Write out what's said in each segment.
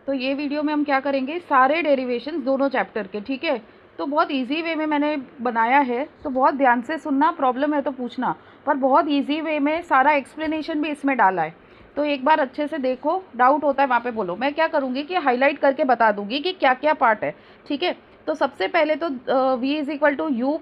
तो ये वीडियो में हम क्या करेंगे, सारे डेरिवेशंस दोनों चैप्टर के, ठीक है। तो बहुत इजी वे में मैंने बनाया है, तो बहुत ध्यान से सुनना, प्रॉब्लम है तो पूछना, पर बहुत इजी वे में सारा एक्सप्लेनेशन भी इसमें डाला है। तो एक बार अच्छे से देखो, डाउट होता है वहाँ पे बोलो। मैं क्या करूँगी कि हाईलाइट करके बता दूँगी कि क्या क्या पार्ट है, ठीक है। तो सबसे पहले तो v is equal to u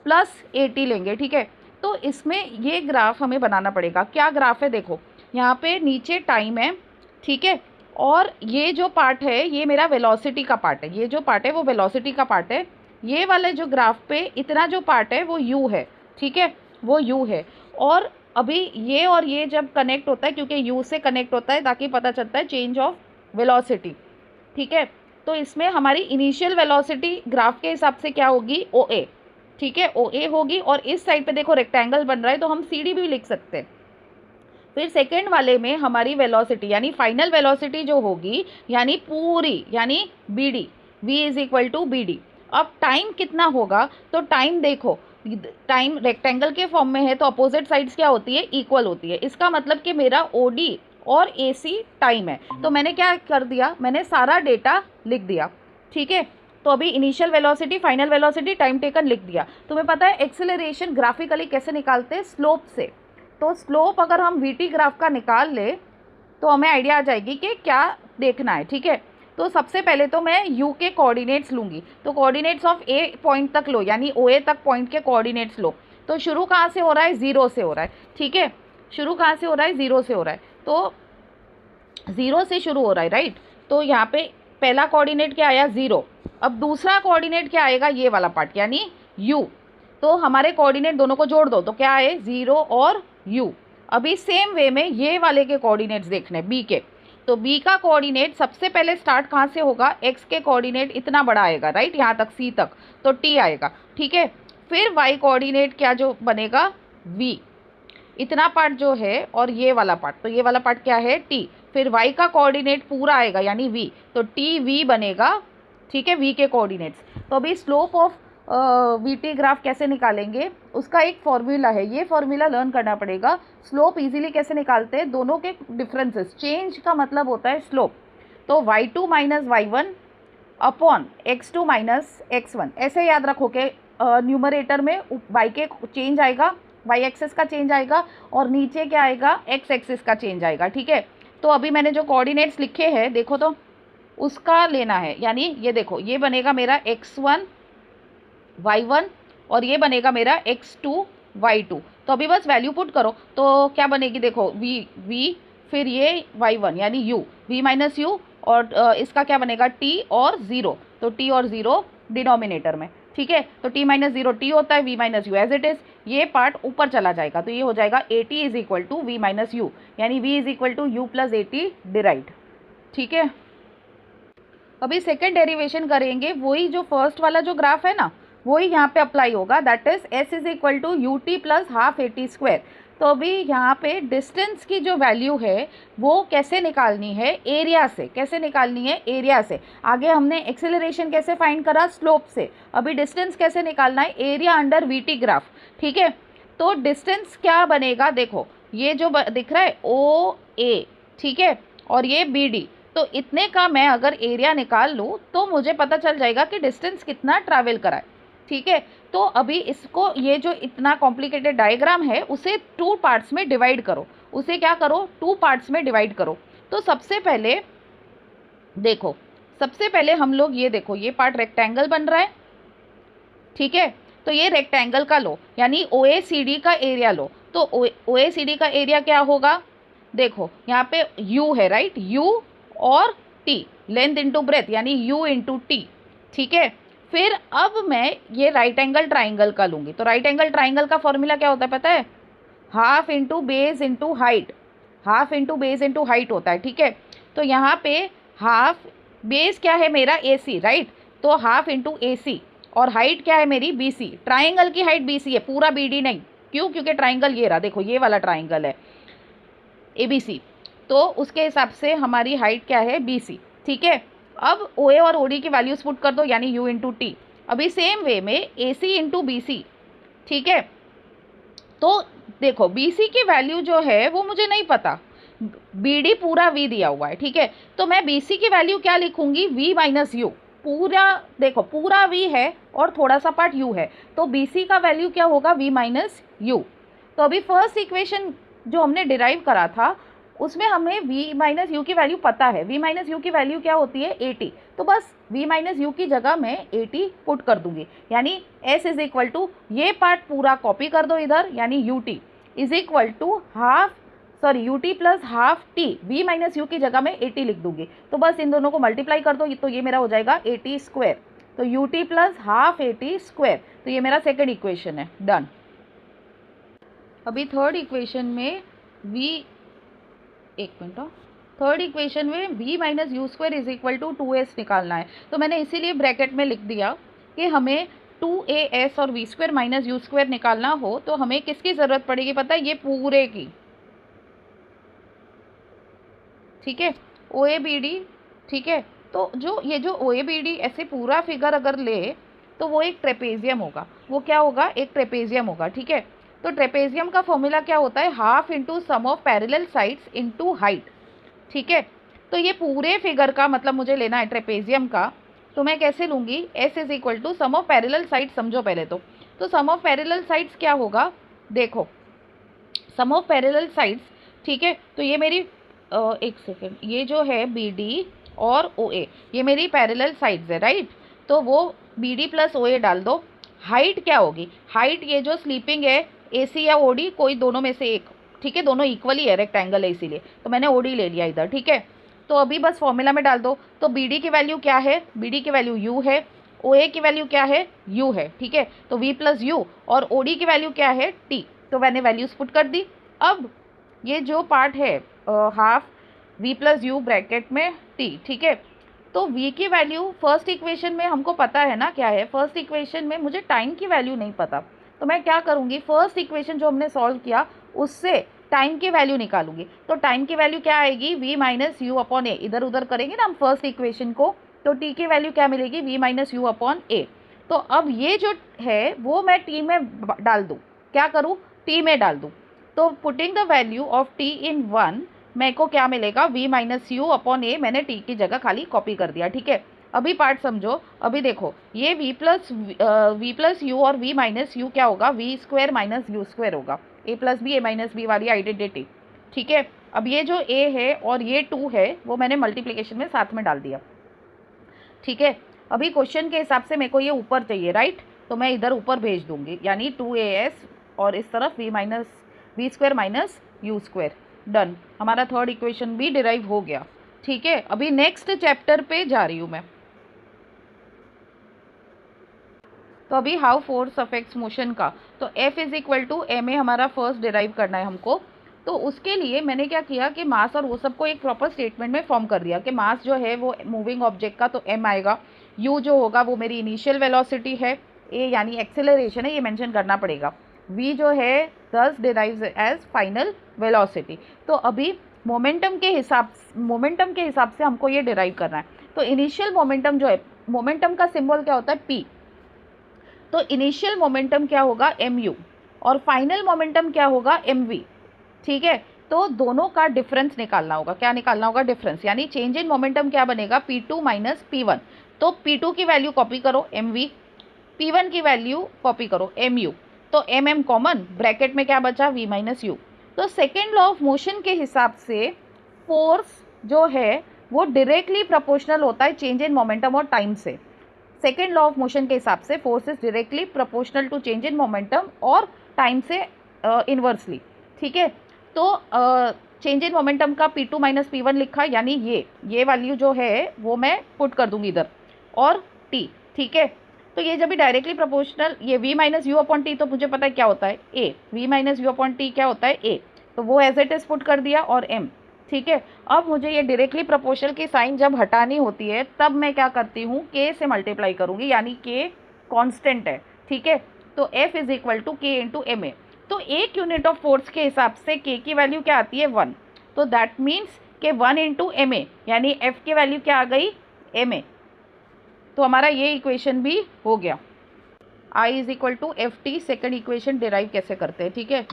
plus AT लेंगे, ठीक है। तो इसमें ये ग्राफ हमें बनाना पड़ेगा। क्या ग्राफ है, देखो यहाँ पे नीचे टाइम है, ठीक है, और ये जो पार्ट है ये मेरा वेलोसिटी का पार्ट है, ये जो पार्ट है वो वेलोसिटी का पार्ट है। ये वाले जो ग्राफ पे इतना जो पार्ट है वो u है, ठीक है, वो u है। और अभी ये और ये जब कनेक्ट होता है, क्योंकि u से कनेक्ट होता है ताकि पता चलता है चेंज ऑफ वेलोसिटी, ठीक है। तो इसमें हमारी इनिशियल वेलोसिटी ग्राफ के हिसाब से क्या होगी, OA, ठीक है, OA होगी। और इस साइड पे देखो रेक्टेंगल बन रहा है तो हम CD भी लिख सकते हैं। फिर सेकेंड वाले में हमारी वेलोसिटी यानी फाइनल वेलोसिटी जो होगी, यानी पूरी, यानी BD, v is equal to BD। अब टाइम कितना होगा, तो टाइम देखो, टाइम रेक्टेंगल के फॉर्म में है तो अपोजिट साइड्स क्या होती है, इक्वल होती है। इसका मतलब कि मेरा OD और AC टाइम है। तो मैंने क्या कर दिया, मैंने सारा डेटा लिख दिया, ठीक है। तो अभी initial velocity, final velocity, time taken लिख दिया। तुम्हें पता है एक्सेलरेशन ग्राफिकली कैसे निकालते हैं, स्लोप से। तो स्लोप अगर हम VT ग्राफ का निकाल ले तो हमें आइडिया आ जाएगी कि क्या देखना है, ठीक है। तो सबसे पहले तो मैं U के कोऑर्डिनेट्स लूँगी। तो कोऑर्डिनेट्स ऑफ A पॉइंट तक लो, यानी OA तक पॉइंट के कोऑर्डिनेट्स लो। तो शुरू कहाँ से हो रहा है, 0 से हो रहा है, ठीक है। शुरू कहाँ से हो रहा है, 0 से हो रहा है। तो 0 से शुरू हो रहा है, राइट। तो यहाँ पे पहला कोऑर्डिनेट क्या आया, 0। अब दूसरा कोऑर्डिनेट क्या आएगा, ये वाला पार्ट यानी U। तो हमारे कोऑर्डिनेट दोनों को जोड़ दो तो क्या आए, 0 और U। अभी सेम वे में ये वाले के कोऑर्डिनेट्स देखने, B के। तो B का कोऑर्डिनेट सबसे पहले स्टार्ट कहाँ से होगा, X के कोऑर्डिनेट इतना बड़ा आएगा, राइट, यहाँ तक C तक, तो T आएगा, ठीक है। फिर Y कोऑर्डिनेट क्या जो बनेगा, V, इतना पार्ट जो है, और ये वाला पार्ट, तो ये वाला पार्ट क्या है, T। फिर Y का कोऑर्डिनेट पूरा आएगा यानी V, तो TV बनेगा, ठीक है, V के कोऑर्डिनेट्स। तो अभी स्लोप ऑफ VT ग्राफ कैसे निकालेंगे, उसका एक फॉर्मूला है, ये फॉर्मूला लर्न करना पड़ेगा। स्लोप इजीली कैसे निकालते हैं, दोनों के डिफरेंसेस, चेंज का मतलब होता है स्लोप। तो y2 minus y1 upon x2 minus x1, ऐसे याद रखो कि न्यूमरेटर में y के चेंज आएगा, y एक्सेस का चेंज आएगा, और नीचे क्या आएगा, x एक्सेस का चेंज आएगा, ठीक है। तो अभी मैंने जो कोऑर्डिनेट्स लिखे हैं देखो, तो उसका लेना है, यानी ये देखो, ये बनेगा मेरा x1 y1 और ये बनेगा मेरा x2 y2। तो अभी बस वैल्यू पुट करो तो क्या बनेगी, देखो v फिर ये y1 यानी u, v माइनस यू, और इसका क्या बनेगा, t और 0। तो t और 0 डिनोमिनेटर में, ठीक है। तो t माइनस 0 t होता है, v minus u as it is. ये पार्ट ऊपर चला जाएगा तो ये हो जाएगा AT is equal to v minus u, यानी v is equal to u plus AT derived, ठीक है। अभी सेकेंड डेरिवेशन करेंगे, वही जो फर्स्ट वाला जो ग्राफ है ना, वही यहाँ पे अप्लाई होगा, that is s is equal to UT plus half AT square. तो अभी यहाँ पे डिस्टेंस की जो वैल्यू है वो कैसे निकालनी है, एरिया से। कैसे निकालनी है, एरिया से। आगे हमने एक्सेलरेशन कैसे फाइंड करा, स्लोप से। अभी डिस्टेंस कैसे निकालना है, एरिया अंडर VT ग्राफ, ठीक है। तो डिस्टेंस क्या बनेगा, देखो ये जो दिख रहा है OA, ठीक है, और ये BD। तो इतने का मैं अगर एरिया निकाल लूँ तो मुझे पता चल जाएगा कि डिस्टेंस कितना ट्रैवल करा है, ठीक है। तो अभी इसको, ये जो इतना कॉम्प्लिकेटेड डायग्राम है उसे 2 पार्ट्स में डिवाइड करो। उसे क्या करो, 2 पार्ट्स में डिवाइड करो। तो सबसे पहले देखो, सबसे पहले हम लोग ये देखो, ये पार्ट रेक्टेंगल बन रहा है, ठीक है। तो ये रेक्टेंगल का लो, यानी OACD का एरिया लो। तो OACD का एरिया क्या होगा, देखो यहाँ पे U है, राइट, U और T, लेंथ इंटू ब्रेथ, यानी U इंटू T, ठीक है। फिर अब मैं ये राइट एंगल ट्राइंगल का लूँगी। तो राइट एंगल ट्राइंगल का फॉर्मूला क्या होता है पता है, half into base into height, half into base into height होता है, ठीक है। तो यहाँ पे हाफ, बेस क्या है मेरा AC, राइट, तो हाफ इंटू AC, और हाइट क्या है मेरी BC। ट्राइंगल की हाइट BC है, पूरा BD नहीं। क्यों, क्योंकि ट्राइंगल ये रहा, देखो ये वाला ट्राइंगल है ABC, तो उसके हिसाब से हमारी हाइट क्या है, BC, ठीक है। अब OA और OD की वैल्यूज पुट कर दो, यानी U इंटू T। अभी सेम वे में AC इंटू BC, ठीक है। तो देखो BC की वैल्यू जो है वो मुझे नहीं पता, बी डी पूरा वी दिया हुआ है, ठीक है। तो मैं बी सी की वैल्यू क्या लिखूंगी, वी माइनस यू। पूरा देखो, पूरा वी है और थोड़ा सा पार्ट यू है, तो बी सी का वैल्यू क्या होगा, वी माइनस यू। तो अभी फर्स्ट इक्वेशन जो हमने डिराइव करा था उसमें हमें v माइनस यू की वैल्यू पता है। v माइनस यू की वैल्यू क्या होती है, 80। तो बस v माइनस यू की जगह मैं 80 पुट कर दूंगी, यानी s इज इक्वल टू, ये पार्ट पूरा कॉपी कर दो इधर, यानी ut is equal to half, sorry ut plus half t, v minus u की जगह मैं 80 लिख दूंगी। तो बस इन दोनों को मल्टीप्लाई कर दो, तो ये मेरा हो जाएगा 80 स्क्वायर। तो ut प्लस हाफ 80 स्क्वायर, तो ये मेरा सेकेंड इक्वेशन है, डन। अभी थर्ड इक्वेशन में थर्ड इक्वेशन में v minus u square is equal to 2s निकालना है। तो मैंने इसीलिए ब्रैकेट में लिख दिया कि हमें 2as और v square minus u square निकालना हो तो हमें किसकी ज़रूरत पड़ेगी, पता है, ये पूरे की, ठीक है, OABD, ठीक है। तो ये जो OABD ऐसे पूरा फिगर अगर ले तो वो एक ट्रेपेजियम होगा। वो क्या होगा, एक ट्रेपेजियम होगा, ठीक है। तो ट्रेपेजियम का फॉर्मूला क्या होता है, half into sum of parallel sides into height, ठीक है। तो ये पूरे फिगर का मतलब मुझे लेना है ट्रेपेजियम का, तो मैं कैसे लूँगी, S is equal to sum of parallel sides, समझो पहले तो सम ऑफ पैरेलल साइड्स क्या होगा, देखो सम ऑफ पैरेलल साइड्स, ठीक है। तो ये मेरी एक सेकेंड, ये जो है BD और OA ये मेरी पैरेलल साइड्स है, राइट। तो वो BD प्लस OA डाल दो। हाइट क्या होगी, हाइट ये जो स्लीपिंग है AC या OD, कोई दोनों में से एक, ठीक है, दोनों इक्वली है, रेक्टेंगल है इसीलिए तो मैंने OD ले लिया इधर, ठीक है। तो अभी बस फॉर्मूला में डाल दो। तो BD की वैल्यू क्या है, BD की वैल्यू U है, OA की वैल्यू क्या है, U है, ठीक है। तो V प्लस U और OD की वैल्यू क्या है, T। तो मैंने वैल्यूज पुट कर दी। अब ये जो पार्ट है half V plus you bracket में T, ठीक है। तो V की वैल्यू फर्स्ट इक्वेशन में हमको पता है ना क्या है, फर्स्ट इक्वेशन में मुझे टाइम की वैल्यू नहीं पता, तो मैं क्या करूँगी, फर्स्ट इक्वेशन जो हमने सॉल्व किया उससे टाइम की वैल्यू निकालूंगी। तो टाइम की वैल्यू क्या आएगी, v माइनस यू अपॉन ए, इधर उधर करेंगे ना हम फर्स्ट इक्वेशन को, तो t की वैल्यू क्या मिलेगी, v माइनस यू अपॉन ए। तो अब ये जो है वो मैं t में डाल दूँ, क्या करूँ, t में डाल दूँ। तो putting the value of t इन 1 मेरे को क्या मिलेगा, v माइनस यू अपॉन ए, मैंने t की जगह खाली कॉपी कर दिया, ठीक है। अभी पार्ट समझो, अभी देखो ये v प्लस यू और v माइनस यू क्या होगा, v square minus u square होगा, a plus b a minus b वाली आइडेंटिटी, ठीक है। अब ये जो a है और ये 2 है वो मैंने मल्टीप्लिकेशन में साथ में डाल दिया, ठीक है। अभी क्वेश्चन के हिसाब से मेरे को ये ऊपर चाहिए, राइट, तो मैं इधर ऊपर भेज दूंगी, यानी 2as और इस तरफ v square minus u square, done. हमारा थर्ड इक्वेशन भी डिराइव हो गया, ठीक है। अभी नेक्स्ट चैप्टर पे जा रही हूँ मैं। तो अभी हाउ फोर्स अफेक्ट्स मोशन का, तो F is equal to m a हमारा फर्स्ट डिराइव करना है हमको। तो उसके लिए मैंने क्या किया कि मास और वो सबको एक प्रॉपर स्टेटमेंट में फॉर्म कर दिया कि मास जो है वो मूविंग ऑब्जेक्ट का तो m आएगा, u जो होगा वो मेरी इनिशियल वेलोसिटी है, a यानी एक्सेलरेशन है, ये मेंशन करना पड़ेगा, v जो है दस डिराइव्स एज फाइनल वेलोसिटी। तो अभी मोमेंटम के हिसाब से हमको ये डिराइव करना है। तो इनिशियल मोमेंटम जो है, मोमेंटम का सिंबल क्या होता है, p, तो इनिशियल मोमेंटम क्या होगा, mu, और फाइनल मोमेंटम क्या होगा, mv, ठीक है। तो दोनों का डिफरेंस निकालना होगा, क्या निकालना होगा, डिफरेंस, यानी चेंज इन मोमेंटम क्या बनेगा, p2 माइनस p1। तो p2 की वैल्यू कॉपी करो mv, p1 की वैल्यू कॉपी करो mu, तो mm कॉमन, ब्रैकेट में क्या बचा, v माइनस यू। तो सेकेंड लॉ ऑफ मोशन के हिसाब से फोर्स जो है वो डायरेक्टली प्रोपोर्शनल होता है चेंज इन मोमेंटम और टाइम से। सेकेंड लॉ ऑफ मोशन के हिसाब से force is directly proportional to change in momentum और टाइम से इन्वर्सली, ठीक है। तो चेंज इन मोमेंटम का p2 माइनस p1 लिखा, यानी ये वैल्यू जो है वो मैं पुट कर दूंगी इधर, और t, ठीक है। तो ये जब भी डायरेक्टली प्रोपोर्शनल, ये v minus u upon t, तो मुझे पता है क्या होता है a, v minus u upon T क्या होता है a, तो वो एज इट इज पुट कर दिया, और m, ठीक है। अब मुझे ये डायरेक्टली प्रोपोर्शनल की साइन जब हटानी होती है तब मैं क्या करती हूँ, k से मल्टीप्लाई करूँगी, यानी k कांस्टेंट है, ठीक है। तो F is equal to k into m a. तो एक यूनिट ऑफ फोर्स के हिसाब से k की वैल्यू क्या आती है, 1, तो दैट मीन्स कि 1 इंटू एम ए, यानी F की वैल्यू क्या आ गई, एम ए। तो हमारा ये इक्वेशन भी हो गया, I is equal to f t, second equation derive कैसे करते हैं, ठीक है।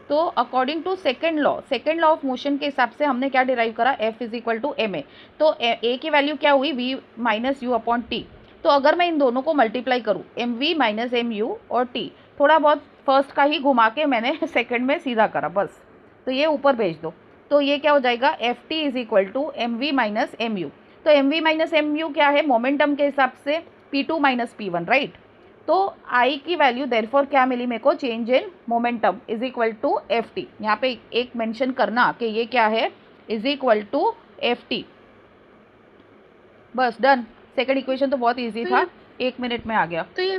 तो according to second law of motion के हिसाब से हमने क्या डिराइव करा, F is equal to m a. तो ए की वैल्यू क्या हुई, V minus u upon t. तो अगर मैं इन दोनों को मल्टीप्लाई करूँ, m we minus M u और टी, थोड़ा बहुत फर्स्ट का ही घुमा के मैंने सेकेंड में सीधा करा बस, तो ये ऊपर भेज दो। तो ये क्या हो जाएगा, F T is equal to M we minus M U. तो M we minus M U क्या है, मोमेंटम के हिसाब से P2 माइनस P1, राइट। तो आई की वैल्यू देयरफॉर क्या मिली मेरे को, change in momentum is equal to f t. यहाँ पे एक मेंशन करना कि ये क्या है, is equal to f t. बस डन। सेकंड इक्वेशन तो बहुत इजी था, 1 मिनट में आ गया। तो ये